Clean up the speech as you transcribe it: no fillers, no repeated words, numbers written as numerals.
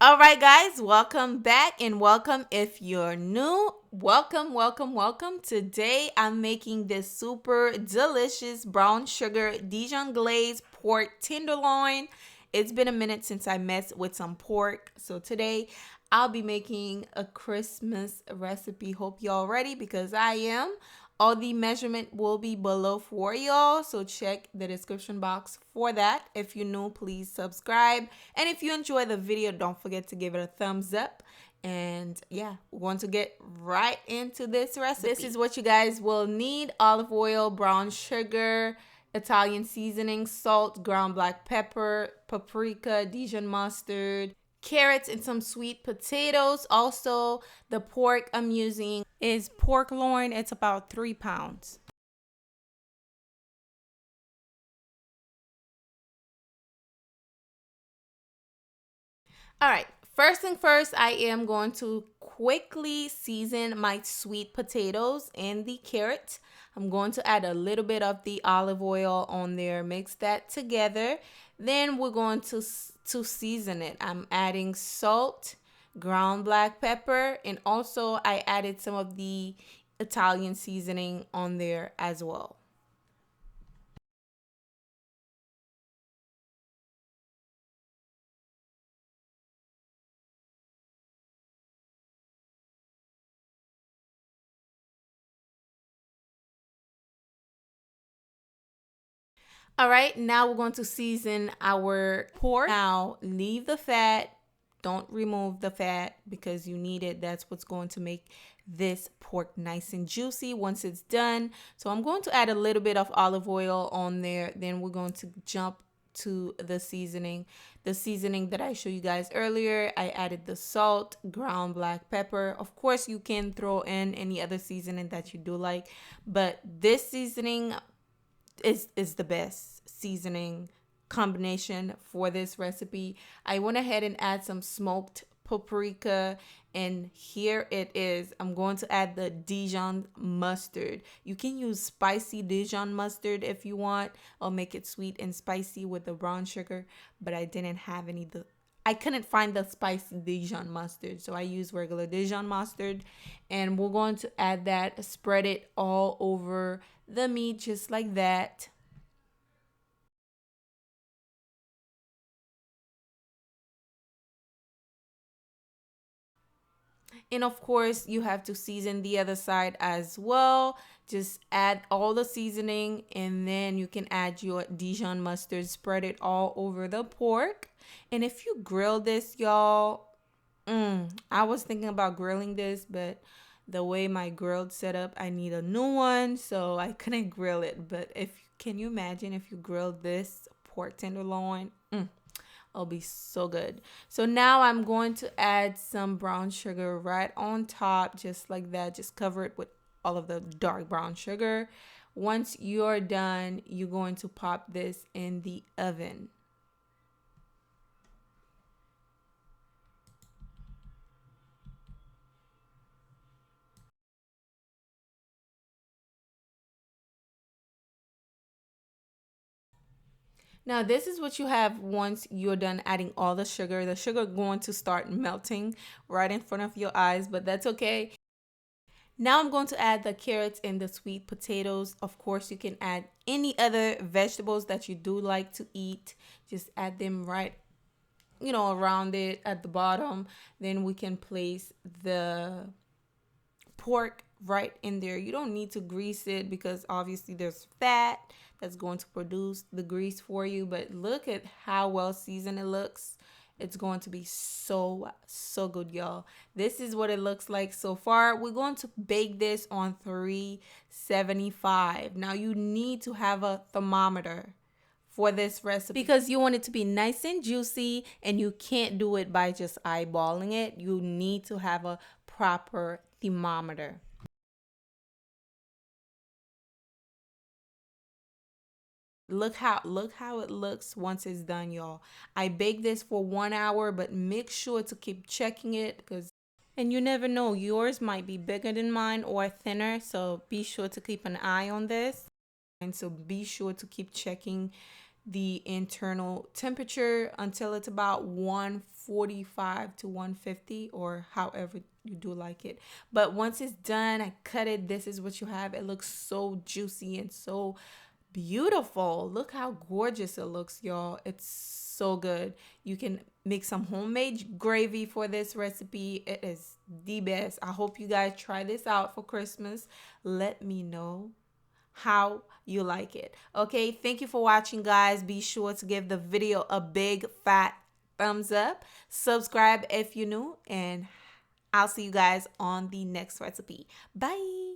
All right, guys, welcome back and welcome if you're new. Welcome. Today, I'm making this super delicious brown sugar Dijon glazed pork tenderloin. It's been a minute since I messed with some pork. So today, I'll be making a Christmas recipe. Hope y'all ready because I am. All the measurement will be below for y'all, so check the description box for that. If you're new, please subscribe. And if you enjoy the video, don't forget to give it a thumbs up. And yeah, we want to get right into this recipe. This is what you guys will need: olive oil, brown sugar, Italian seasoning, salt, ground black pepper, paprika, Dijon mustard, carrots, and some sweet potatoes. Also, the pork I'm using is pork loin. It's about 3 pounds. All right, first thing first, I am going to quickly season my sweet potatoes and the carrot. I'm going to add a little bit of the olive oil on there, mix that together. Then we're going to season it. I'm adding salt, ground black pepper, and also I added some of the Italian seasoning on there as well. All right, now we're going to season our pork. Now leave the fat. Don't remove the fat because you need it. That's what's going to make this pork nice and juicy once it's done. So I'm going to add a little bit of olive oil on there. Then we're going to jump to the seasoning. The seasoning that I showed you guys earlier, I added the salt, ground black pepper. Of course, you can throw in any other seasoning that you do like, but this seasoning is the best seasoning combination for this recipe. I went ahead and add some smoked paprika, and here it is. I'm going to add the Dijon mustard. You can use spicy Dijon mustard if you want, or make it sweet and spicy with the brown sugar, but I didn't have any. I couldn't find the spicy Dijon mustard, so I used regular Dijon mustard. And we're going to add that, spread it all over the meat just like that. And of course, you have to season the other side as well. Just add all the seasoning and then you can add your Dijon mustard, spread it all over the pork. And if you grill this, y'all, I was thinking about grilling this, but the way my grilled set up, I need a new one, so I couldn't grill it. But if can you imagine if you grilled this pork tenderloin? It'll be so good. So now I'm going to add some brown sugar right on top, just like that. Just cover it with all of the dark brown sugar. Once you're done, you're going to pop this in the oven. Now this is what you have once you're done adding all the sugar. The sugar going to start melting right in front of your eyes, but that's okay. Now I'm going to add the carrots and the sweet potatoes. Of course, you can add any other vegetables that you do like to eat. Just add them right, around it at the bottom. Then we can place the pork right in there. You don't need to grease it because obviously there's fat that's going to produce the grease for you, but look at how well seasoned it looks. It's going to be so good, y'all. This is what it looks like so far. We're going to bake this on 375. Now you need to have a thermometer for this recipe because you want it to be nice and juicy, and you can't do it by just eyeballing it. You need to have a proper thermometer. Look how it looks once it's done, y'all. I baked this for 1 hour, but make sure to keep checking it because and you never know, yours might be bigger than mine or thinner, so be sure to keep an eye on this. And so be sure to keep checking the internal temperature until it's about 145 to 150, or however you do like it. But once it's done, I cut it. This is what you have. It looks so juicy and so beautiful. Look how gorgeous it looks, y'all. It's so good. You can make some homemade gravy for this recipe. It is the best. I hope you guys try this out for Christmas. Let me know how you like it. Okay, thank you for watching, guys. Be sure to give the video a big fat thumbs up. Subscribe if you're new, and I'll see you guys on the next recipe. Bye.